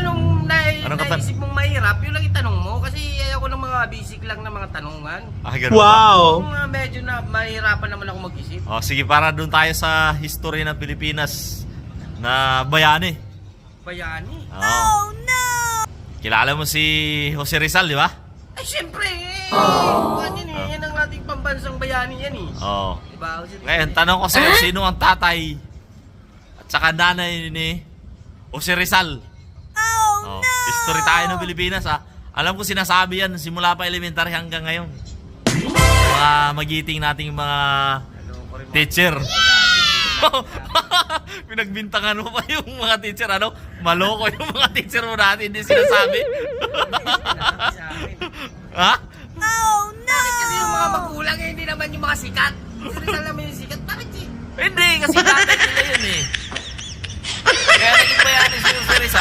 anong Anong naisip mong mahirap, yun lang itanong mo. Kasi ayoko ng mga basic lang na mga tanungan. Ah, ganun ba? Kung medyo na mahirapan naman ako mag-isip. Oh, sige, para doon tayo sa history ng Pilipinas na bayani. Bayani. Oh, no! Kilala mo si Jose Rizal, di ba? Ay, syempre yan ang ating pambansang bayani yan eh. Oh. Diba? Ngayon, tanong ko sa'yo, sino ang tatay at saka nanay ni Jose Rizal? Oh, history tayo ng Pilipinas, ha? Alam ko sinasabi yan simula pa elementary hanggang ngayon. Mga magiting nating mga teacher. Pinagbintangan mo pa yung mga teacher, ano? Maloko yung mga teacher mo dati, hindi sinasabi. Ha? Bakit kasi yung mga magulang eh, hindi naman yung mga sikat? Rizal naman yung sikat, bakit eh? Hindi, kasi tatay nila yun eh. Kaya naging bayani si Jose Rizal.